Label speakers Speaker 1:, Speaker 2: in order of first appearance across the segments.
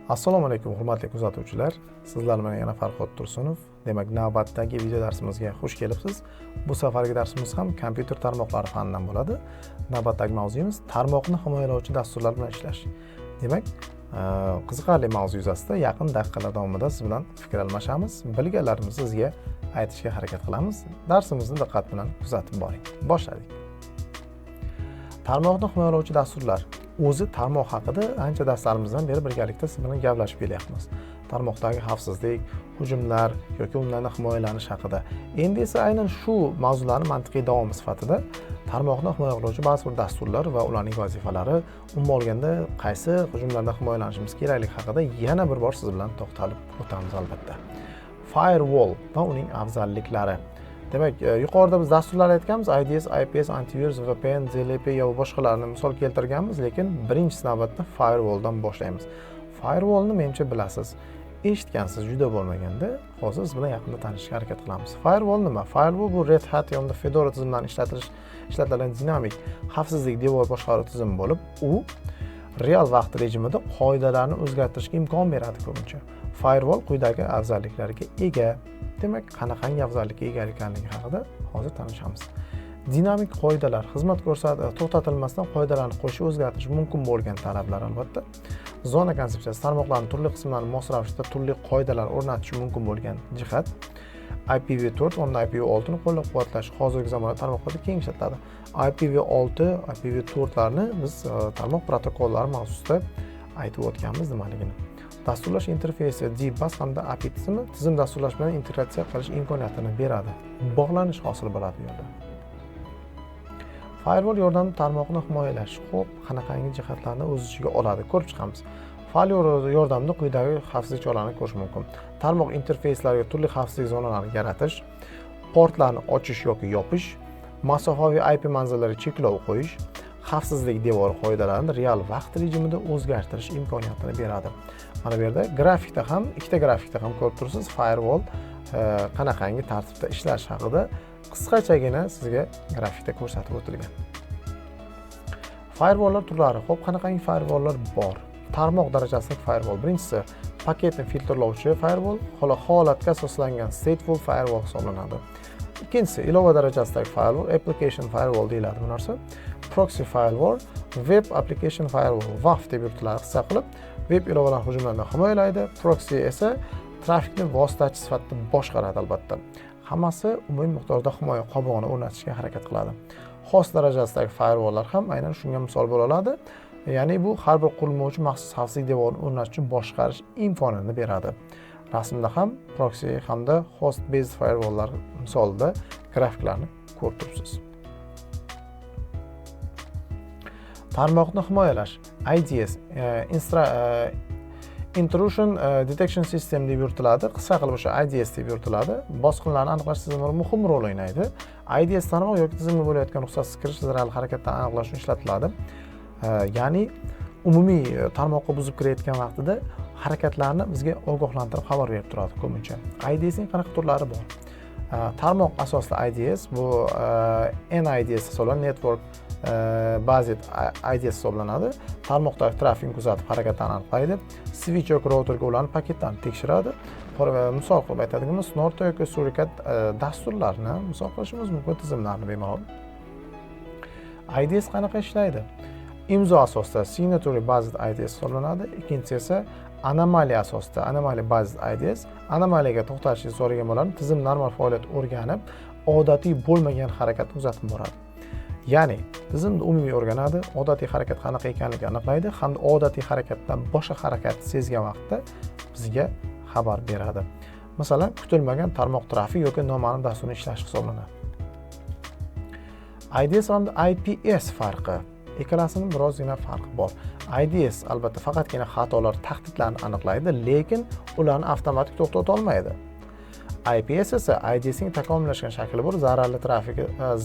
Speaker 1: Assalomu alaykum hurmatli kuzatuvchilar. Sizlar bilan yana Farhod Tursunov. Demak, navbatdagi video darsimizga xush kelibsiz. Bu safargi darsimiz ham kompyuter tarmoqlari fanidan bo'ladi. Navbatdagi mavzuyimiz tarmoqni himoyalovchi dasturlar bilan ishlash. Demak, qiziqarli mavzu yuzasidan yaqin daqiqalar davomida siz bilan fikr almashamiz, bilganlarimizni sizga aytishga harakat qilamiz. Darsimizni diqqat bilan kuzatib boring. Boshladik. Tarmoqni himoyalovchi dasturlar. O'zi tarmoq haqida ancha darslarimizdan beri birgalikda siz bilan gaplashib kelyapmiz. Tarmoqdagi xavfsizlik, hujumlar yoki unlardan himoyalanish haqida. Endi esa aynan shu mavzularning mantiqiy davomi sifatida tarmoqni himoya qiluvchi ba'zi bir dasturlar va ularning vazifalari, umuman olganda qaysi hujumlardan himoyalanishimiz kerakligi haqida yana bir bor siz bilan to'xtalib o'tamiz albatta. Firewall va uning afzalliklari. Demak, yuqorida biz dasturlar aytganmiz, IDS, IPS, antivirus, VPN, DLP va boshqalarni misol keltirganmiz, lekin birinchi navbatda firewalldan boshlaymiz. Firewallni menimcha bilasiz, eshitgansiz juda bo'lmaganda, hozir siz bilan yaqinda tanishishga harakat qilamiz. Firewall nima? Firewall bu Red Hat yoki Fedora tizimlarini ishlatiladigan dinamik xavfsizlik devor boshqaruv tizimi bo'lib, u real vaqt rejimida qoidalarni o'zgartirishga imkon beradi ko'pincha. Firewall quyidagi afzalliklarga ega. Demak, qanaqangi afzallikka ega ekanligi haqida hozir tanishamiz. Dinamik qoidalar, xizmat to'xtatilmasdan qoidalarni qo'shib o'zgartirish mumkin bo'lgan talablar albatta. Zona konsepsiyasi tarmoqlarning turli qismlarini mos ravishda turli qoidalar o'rnatish mumkin bo'lgan jihat. IPv4 va IPv6 ni qo'llab-quvvatlash hozirgi zamonda tarmoqlarda keng ishlatiladi. IPv6, IPv4larni biz tarmoq protokollari mavzusida aytib o'tganmiz nimaligini. Dasturlash interfeysi, DBus hamda API tizim dasturlash bilan integratsiya qilish imkoniyatini beradi. Bog'lanish hosil bo'ladi bu yerda. Firewall yordamida tarmoqni himoyalash. Xo'p, qanaqangi jihatlarni o'z ichiga oladi, ko'rib chiqamiz. Firewall yordamida quyidagi xavfsizlik choralarini ko'rish mumkin. Tarmoq interfeyslariga turli xavfsizlik zonalarini yaratish, portlarni ochish yoki yopish, masofaviy IP manzillariga cheklov qo'yish, xavfsizlik devori qoidalarini real vaqt rejimida o'zgartirish imkoniyatini beradi. Mana bu yerda grafikda ham, ikkita grafikda ham ko'rib turibsiz, firewall qanaqangi tartibda ishlash haqida qisqachagina sizga grafikda ko'rsatib o'tilgan. Firewalllar turlari. Xo'p, qanaqangi firewalllar bor? Tarmoq darajasidagi firewall. Birinchisi paketni filtrlovchi firewall, holatga asoslangan stateful firewall hisoblanadi. Ikkinchisi ilova darajasidagi firewall, application firewall deyiladi bu narsa. Proxy firewall, web application firewall, WAF deb yuritiladi qisqa qilib. Web ilovalar hujumlardan himoyalaydi. Proxy esa trafikni vositachi sifatida boshqaradi albatta. Hammasi umumiy miqdorda himoya qobig'ini o'rnatishga harakat qiladi. Host darajasidagi firewalllar ham aynan shunga misol bo'la oladi. Ya'ni bu har bir qurilma uchun maxsus xavfsizlik devorini o'rnatish uchun boshqarish imkonini beradi. Rasmda ham proxy hamda host based firewalllar misolida grafiklarni ko'rib turibsiz. Tarmoqni himoyalash, IDS, Intrusion Detection System deb yuritiladi. Qisqa qilib o'sha IDS deb yuritiladi. Bosqinlarni aniqlash tizimida muhim rol o'ynaydi. IDS tarmoq yoki tizimda bo'layotgan ruxsatsiz kirish zararli harakatdan aniqlash uchun ishlatiladi. Ya'ni umumiy tarmoqqa buzib kirayotgan vaqtida harakatlarni bizga ogohlantirib xabar berib turadi ko'pincha. IDS ning qanaqa turlari bor? Tarmoq asosli IDS bu NIDS hisoblanadi, Network Based IDS hisoblanadi. Tarmoqdagi trafikni kuzatib harakatlarni aniqlaydi. Switch yoki routerga ularning paketlarini tekshiradi. Misol qilib aytadigan bo'lsak, Norto yoki Surikat dasturlarni misol qilishimiz mumkin, tizimlarni bemalol. IDS qanaqa ishlaydi? Imzo asosida Signatory Based IDS hisoblanadi. Ikkinchisi esa anomaliya asosida Anomaly Based IDS. Anomaliyaga to'xtalishni so'ragan bo'ladi. Tizim normal faoliyat o'rganib, odatiy bo'lmagan harakatni kuzatib boradi. Ya'ni tizimni umumiy o'rganadi, odatiy harakat qanaqa ekanligini aniqlaydi hamda odatiy harakatdan boshqa harakatni sezgan vaqtda bizga xabar beradi. Masalan, kutilmagan tarmoq trafik yoki noma'lum dasturning ishlashi hisoblanadi. IDS hamda IPS farqi. Ikkalasining birozgina farqi bor. IDS albatta faqatgina xatolar, tahdidlarni aniqlaydi, lekin ularni avtomatik to'xtata olmaydi. IPS esa IDS ning takomillashgan shakli bor,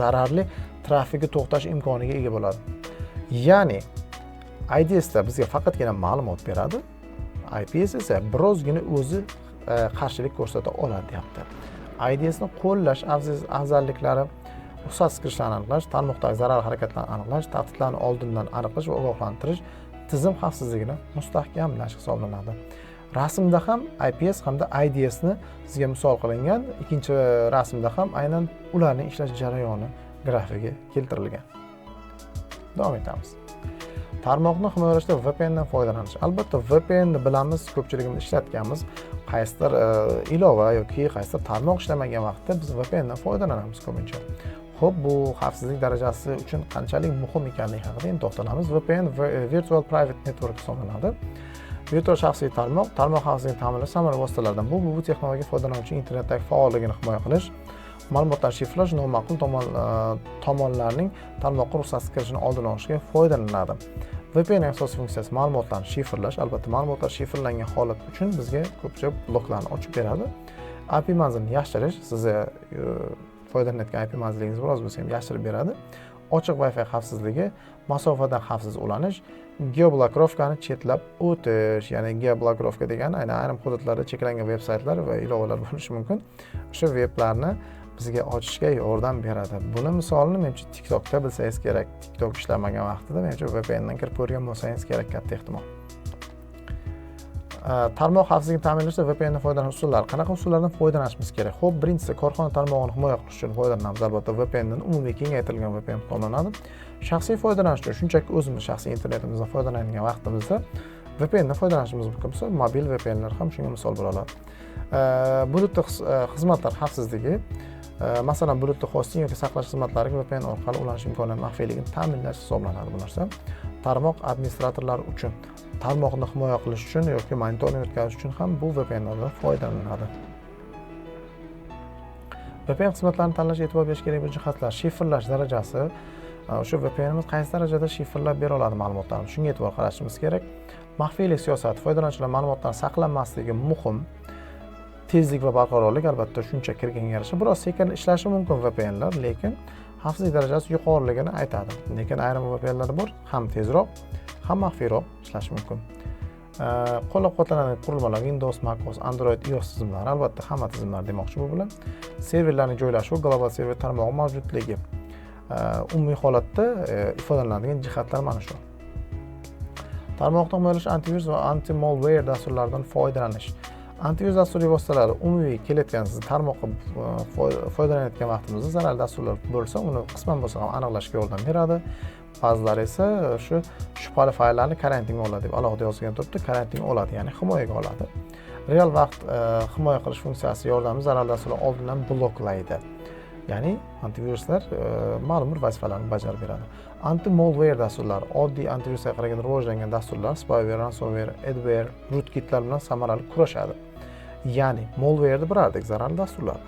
Speaker 1: zararli trafikni to'xtatish imkoniga ega bo'ladi. Ya'ni IDS da bizga faqatgina ma'lumot beradi, IPS esa birozgina o'zi qarshilik ko'rsata oladi, deyapti. IDS ni qo'llash afzalliklari ruxsatsiz kirishlarni aniqlash, tarmoqdagi zararli harakatlarni aniqlash, tahdidlarni oldindan aniqlash va ogohlantirish, tizim xavfsizligini mustahkamlash hisoblanadi. Rasmda ham IPS hamda IDS ni sizga misol qilingan, ikkinchi rasmda ham aynan ularning ishlash jarayoni grafigi keltirilgan. Davom etamiz. Tarmoqni himoyalashda VPN dan foydalanish. Albatta VPN ni bilamiz, ko'pchiligimiz ishlatganmiz. Qaysidir ilova yoki qaysidir tarmoq ishlamagan vaqtda biz VPN dan foydalanamiz ko'pincha. Xo'p, bu xavfsizlik darajasi uchun qanchalik muhim ekanligi haqida endi to'xtalamiz. VPN Virtual Private Network hisoblanadi. Virtual shaxsiy tarmoq xavfsizligini ta'minlash samarali vositalaridan. Bu texnologiya foydalanuvchi internetdagi faolligini himoya qilish, ma'lumotlarni shifrlash, noma'qul tomonlarning tarmoqqa ruxsatsiz kirishini oldini olishga foydalanadi. VPN asosiy funksiyasi ma'lumotlarni shifrlash. Albatta, ma'lumotlar shifrlangan holat uchun bizga ko'pcha bloklarni ochib beradi. IP manzilini yashirish, sizni foydalanayotgan IP manzilingiz biroz bo'lsa ham yashirib beradi. Ochiq Wi-Fi xavfsizligi, masofadan xavfsiz ulanish, geoblokirovkani chetlab o'tish, ya'ni geoblokirovka degani ayrim hududlarda cheklangan veb-saytlar va ilovalar bo'lishi mumkin. O'sha veblarni bizga ochishga yordam beradi. Buni misolini menimcha TikTokda bilsangiz kerak. TikTok ishlamagan vaqtida menimcha VPN dan kirib ko'rgan bo'lsangiz kerak, katta ehtimol. Tarmoq xavfsizligini ta'minlashda VPN dan foydalanish usullari. Qanaqa usullardan foydalanishimiz kerak? Xo'p, birinchisi korxona tarmog'ini himoya qilish uchun foydalanamiz. Albatta, VPN dan umumiy kengaytirilgan VPN qo'llanadi. Shaxsiy foydalanish uchun shunchaki o'zimiz shaxsiy internetimizdan foydalanadigan vaqtimizda VPN dan foydalanishimiz mumkin bo'lsa, mobil VPNlar ham shunga misol bo'la oladi. Bulutli xizmatlar xavfsizligi, masalan, bulutli hosting yoki saqlash xizmatlariga VPN orqali ulanish imkoniyati maxfiyligini ta'minlash hisoblanadi bu narsa. Tarmoq administratorlari uchun, tarmoqni himoya qilish uchun yoki monitoring o'tkazish uchun ham bu VPNlardan foydalaniladi. VPN xizmatlarini tanlashga e'tibor berish kerak bo'lgan jihatlar: shifrlash darajasi. O'sha VPNimiz qaysi darajada shifrlab bera oladi ma'lumotlarni, shunga e'tibor qaratishimiz kerak. Maxfiylik siyosati, foydalanuvchilar ma'lumotlarning saqlanmasligi muhim. Tezlik va barqarorlik albatta shuncha kirganga yarasha biroz sekin ishlashi mumkin VPNlar, lekin xavfsizlik darajasi yuqoriligini aytadi. Lekin ayrim VPNlar bor, ham tezroq, ham maxfiyroq ishlashi mumkin. Qo'llab-quvvatlanadigan qurilmalar Windows, macOS, Android, iOS tizimlari, albatta hamma tizimlar demoqchi bu bilan. Serverlarning joylashuvi, global server tarmog'i mavjudligi. Umumiy holatda ifodalanadigan jihatlar mana shu. Tarmoqni himoyalash, antivirus va anti-malware dasturlaridan foydalanish. Antivirus dasturiy vositalari umumiy kelayotgan siz tarmoqqa foydalanayotgan vaqtimizda zararli dasturlar bo'lsa, uni qisman bo'lsa ham aniqlashga yordam beradi. Ba'zilari esa shu shubhali fayllarni karantinga oladi deb alohida yozilgan turibdi, karantinga oladi, ya'ni himoyaga oladi. Real vaqt himoya qilish funksiyasi yordamida zararli dasturlar oldindan bloklaydi. Ya'ni antiviruslar ma'lum bir vazifalarni bajarib beradi. Anti-malware dasturlar, oddiy antivirusga qaragan rivojlangan dasturlar, spyware, ransomware, adware, rootkitlar bilan samarali kurashadi. Ya'ni malware'ni birardek zararli dasturlar.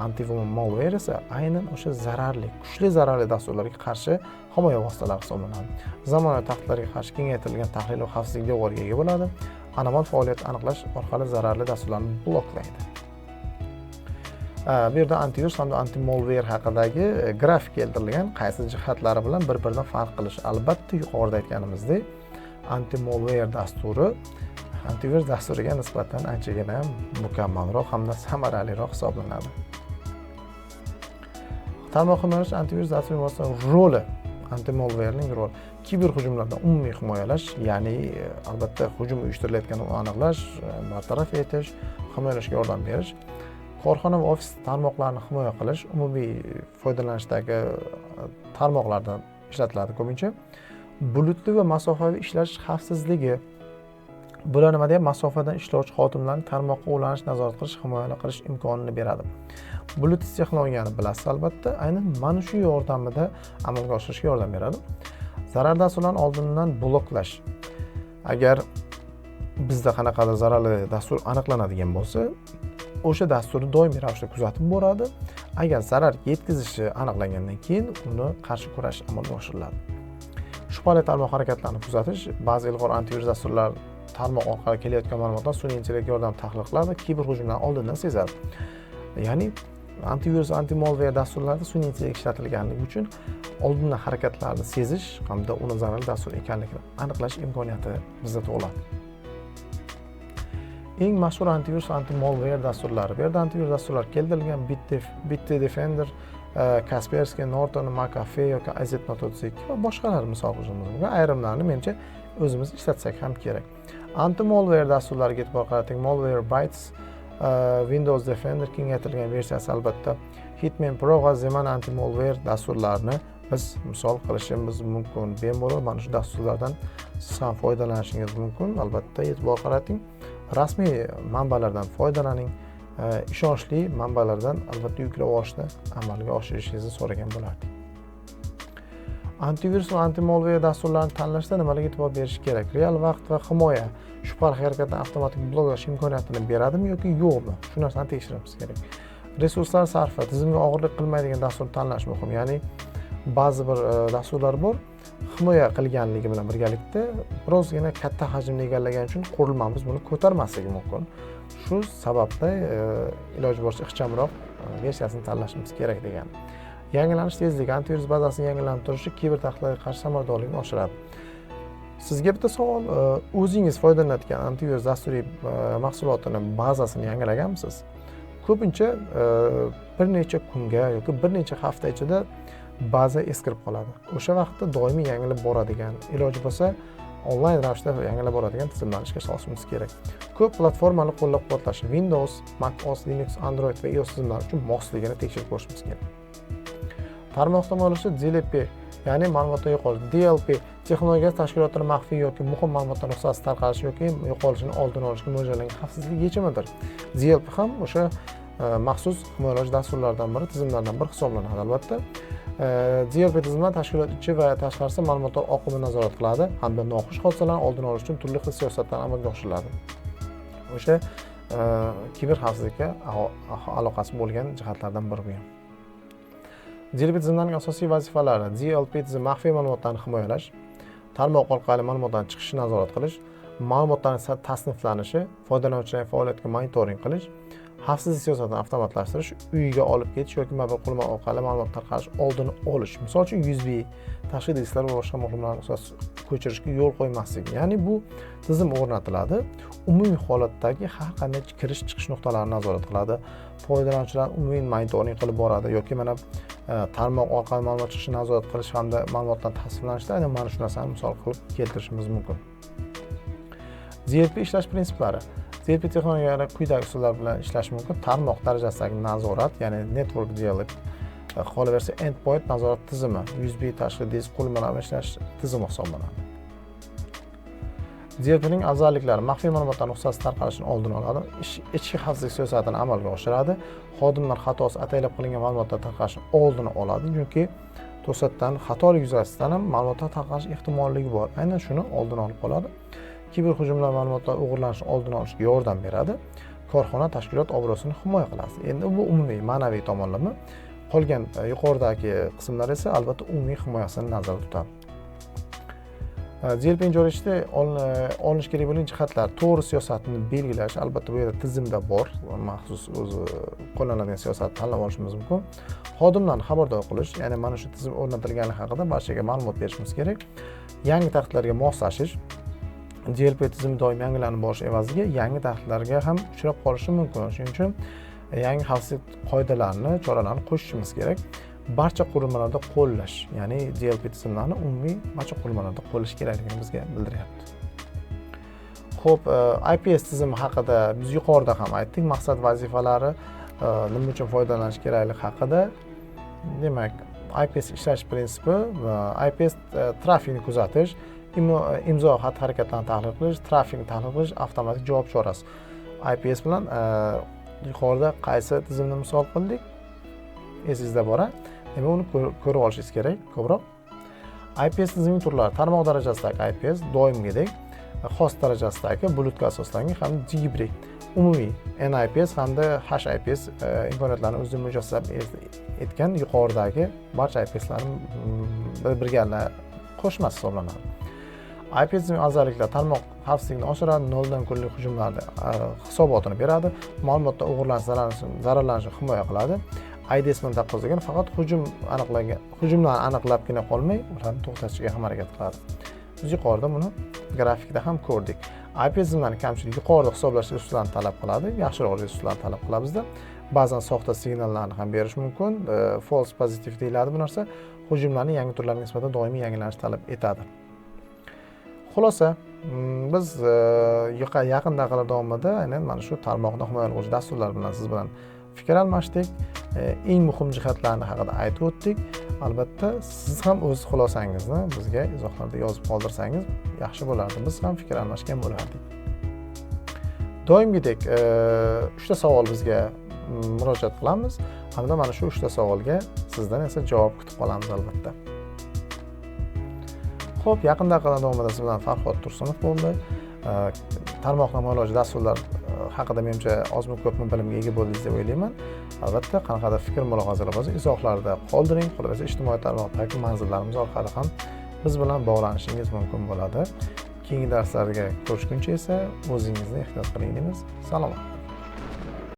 Speaker 1: Anti-malware esa aynan o'sha zararli, kuchli zararli dasturlarga qarshi himoya vositalari hisoblanadi. Zamonaviy tahdidlarga qarshi kengaytirilgan tahlil va xavfsizlik devoriga ega bo'ladi. Anomal faoliyatni aniqlash orqali zararli dasturlarni bloklaydi. Bu yerda antivirus hamda anti-malware haqidagi grafik keltirilgan, qaysi jihatlari bilan bir-biridan farq qilish. Albatta, yuqorida aytganimizdek, anti-malware dasturi antivirus dasturiga nisbatan anchagina mukammalroq hamda samaraliroq hisoblanadi. Tarmoq himoyalash antivirus dasturi vositalarining roli, anti-malwarening roli kiber hujumlardan umumiy himoyalash, ya'ni albatta hujum uyushtirilayotganini aniqlash, bartaraf etish, himoyalashga yordam berish. Korxona va ofis tarmoqlarini himoya qilish umumiy foydalanishdagi tarmoqlardan ishlatiladi ko'pincha. Bulutli va masofaviy ishlash xavfsizligi. Bular nima deyapti? Masofadan ishlovchi xodimlarning tarmoqqa ulanish, nazorat qilish, himoya qilish imkonini beradi. Bluetooth texnologiyani bilasiz albatta, aynan mana shu yordamida amalga oshirishga yordam beradi. Zararli dasturlarni oldindan bloklash. Agar bizda qanaqadir zararli dastur aniqlanadigan bo'lsa, o'sha dasturni doimiy ravishda kuzatib boradi. Agar zarar yetkazishi aniqlangandan keyin uni qarshi kurash amalga oshiriladi. Shubhali tarmoq harakatlarini kuzatish, ba'zi ilg'or antivirus dasturlar tarmoq orqali kelayotgan ma'lumotlar sun'iy intellekt yordamida tahlil qiladi, kiber hujumlarni oldindan sezadi. Ya'ni antivirus, anti-malware dasturlarida sun'iy intellekt ishlatilganligi uchun oldindan harakatlarni sezish hamda uni zararli dastur ekanligini aniqlash imkoniyati bizda tug'iladi. Eng mashhur antivirus va anti-malware dasturlari. Bu yerda antivirus dasturlar keltirilgan Bitdefender, Kaspersky, Norton, McAfee yoki AZ-32 va boshqalar misol qo'shilmoqda. Ayrimlarini menimcha o'zimiz ishlatsak ham kerak. Anti-malware dasturlariga e'tibor qarating. Malwarebytes Windows Defender kengaytirilgan versiyasi albatta. Hitman Pro va Zeman anti-malware dasturlarini biz misol qilishimiz mumkin. Bemalol mana shu dasturlardan siz ham foydalanishingiz mumkin. Albatta e'tibor qarating. Rasmiy manbalardan foydalaning. Ishonchli manbalardan albatta yuklab olishni amalga oshirishingizni so'ragan bo'lardik. Antivirus va anti-malware dasturlarini tanlashda nimalarga e'tibor berish kerak? Real vaqt va himoya shubhali harakatni avtomatik bloklash imkoniyatini beradimi yoki yo'qmi? Shu narsani tekshirishimiz kerak. Resurslar sarfi, tizimga og'irlik qilmaydigan dasturni tanlash muhim. Ya'ni ba'zi bir dasturlar bor, himoya qilganligi bilan birgalikda birozgina katta hajmni egallagani uchun qurilmamiz buni ko'tarmasligi mumkin. Shu sababli iloji boricha ixchamroq versiyasini tanlashimiz kerak degan. Yangilanish tezligi, antivirus bazasining yangilanib turishi kiber tahdidlarga qarshi samaradorlikni oshiradi. Sizga bitta savol, o'zingiz foydalanayotgan antivirus dasturiy mahsulotini bazasini yangilaganmisiz? Ko'pincha bir necha kunga yoki bir necha hafta ichida baza eskirib qoladi. O'sha vaqtda doimiy yangilab boradigan, iloji bo'lsa onlayn ravishda yangilab boradigan tizimlarni ishga solishimiz kerak. Ko'p platformani qo'llab-quvvatlash Windows, macOS, Linux, Android va iOS tizimlari uchun mosligini tekshirib ko'rishimiz kerak. Tarmoq tomonishi DLP, ya'ni ma'lumotlar yo'qolish, DLP texnologiyasi tashkilotning maxfiy yoki muhim ma'lumotlar ruxsatsiz tarqalishi yoki yo'qolishini oldini olishga mo'ljallangan xavfsizlik yechimidir. DLP ham o'sha maxsus himoyalash dasturlaridan biri, tizimlardan biri hisoblanadi albatta. DLP tizimlar tashkilot ichi va tashqarisida ma'lumotlar oqimini nazorat qiladi hamda noxush hodisalarni oldini olish uchun turli xil siyosatlar amalga oshiriladi. O'sha kiber xavfsizlikka aloqasi bo'lgan jihatlardan biri bu ham. DLP tizimlarining asosiy vazifalari: DLP tizimi maxfiy ma'lumotlarni himoyalash, tarmoq orqali ma'lumotlarning chiqishini nazorat qilish, ma'lumotlarning tasniflanishi, foydalanuvchilarning faoliyatiga monitoring qilish, xavfsizlik siyosatini avtomatlashtirish, uyiga olib ketish yoki mobil qurilma orqali ma'lumot tarqalish oldini olish. Misol uchun USB, tashqi disklar va boshqa qurilmalarni ko'chirishga yo'l qo'ymaslik. Ya'ni bu tizim o'rnatiladi, umumiy holatdagi har qanday kirish-chiqish nuqtalarini nazorat qiladi, foydalanuvchilar umumiy monitoring qilib boradi yoki mana tarmoq orqali ma'lumot chiqishini nazorat qilish hamda ma'lumotlar tasniflanishida aynan mana shu narsani misol qilib keltirishimiz mumkin. DLP ishlash prinsiplari. DLP texnologiyalari quyidagi usullar bilan ishlash mumkin. Tarmoq darajasidagi nazorat, ya'ni network DLP, qolaversa endpoint nazorat tizimi, USB tashqi disk qurilmalar bilan ishlash tizimi hisoblanadi. DLPning afzalliklari: maxfiy ma'lumotlarning ruxsatsiz tarqalishini oldini oladi, ichki xavfsizlik siyosatini amalga oshiradi, xodimlar xatosi ataylab qilingan ma'lumotlar tarqalishini oldini oladi, chunki to'satdan xatolik yuzasidan ham ma'lumotlar tarqalish ehtimolligi bor. Aynan shuni oldini olib qoladi. Kiber hujumlar ma'lumotlar o'g'irlanishini oldini olishga yordam beradi. Korxona tashkilot obro'sini himoya qiladi. Endi bu umumiy ma'naviy tomonlama. Qolgan yuqoridagi qismlar esa albatta umumiy himoyasini nazarda tutadi. DLP joylashishda olinish kerak bo'lgan jihatlar: to'g'ri siyosatni belgilash, albatta bu yerda tizimda bor, maxsus o'zi qo'llaniladigan siyosatni tanlab olishimiz mumkin. Xodimlarni xabardor qilish, ya'ni mana shu tizim o'rnatilgani haqida barchaga ma'lumot berishimiz kerak. Yangi tahdidlarga moslashish. DLP tizimi doim yangilanib borish evaziga yangi tahdidlarga ham uchrab qolishi mumkin. Shuning uchun yangi xavfsizlik qoidalarini, choralarini qo'shishimiz kerak. Barcha qurilmalarda qo'llash, ya'ni DLP tizimlarini umumiy barcha qurilmalarda qo'llash kerakligini bizga bildiryapti. Xo'p, IPS tizimi haqida biz yuqorida ham aytdik, maqsad vazifalari, nima uchun foydalanish kerakligi haqida. Demak, IPS ishlash prinsipi va IPS trafikni kuzatish, imzo xatti-harakatlarni tahlil qilish, trafikni tahlil qilish, avtomatik javob chorasi. IPS bilan yuqorida qaysi tizimni misol qildik? Esingizda bor-a? Demak, uni ko'rib olishingiz kerak ko'proq. IPS tizimining turlari: tarmoq darajasidagi IPS, doimgidek, xos darajasidagi, bulutga asoslangan hamda gibrid, umumiy NIPS hamda HIPS imkoniyatlarni o'zida mujassam etgan yuqoridagi barcha IPSlarning birgalikda qo'shmasi hisoblanadi. IPS afzalliklari: tarmoq xavfsizligini oshiradi, noldan kunlik hujumlarni hisobotini beradi, ma'lumotlar o'g'irlanish, zararlanishini himoya qiladi. IDS bilan taqqoslagan faqat hujumlarni aniqlabgina qolmay, ularni to'xtatishga ham harakat qiladi. Biz yuqorida buni grafikda ham ko'rdik. IPS tizimlarining kamchiligi yuqorida hisoblash resurslarini talab qiladi, yaxshiroq resurslarni talab qilabizda. Ba'zan soxta signallarni ham berish mumkin. False positive deyiladi bu narsa. Hujumlarning yangi turlariga nisbatan doimiy yangilanishni talab etadi. Xulosa, biz yaqin daqiqalar davomida aynan mana shu tarmoqni himoyalovchi dasturlar bilan siz bilan fikr almashdik. Eng muhim jihatlarni haqida aytib o'tdik. Albatta, siz ham o'z xulosangizni bizga izohlarda yozib qoldirsangiz yaxshi bo'lardi. Biz ham fikr almashgan bo'lardik. Doimgidek 3 ta savol bizga murojaat qilamiz. Hamda mana shu 3 ta savolga sizdan esa javob kutib qolamiz albatta. Xo'p, yaqin daqiqalar davomida siz bilan Farhod Tursunov bo'ldi. Tarmoqni himoyalovchi dasturlar haqida menimcha ozmi ko'pmi bilimga ega bo'ldingiz deb o'ylayman. Albatta, qanaqadir fikr mulohazalar bo'lsa, izohlarda qoldiring. Qolaversa, ijtimoiy tarmoqdagi manzillarimiz orqali ham biz bilan bog'lanishingiz mumkin bo'ladi. Keyingi darslarga ko'rishguncha esa o'zingizni ehtiyot qiling deymiz. Salomat.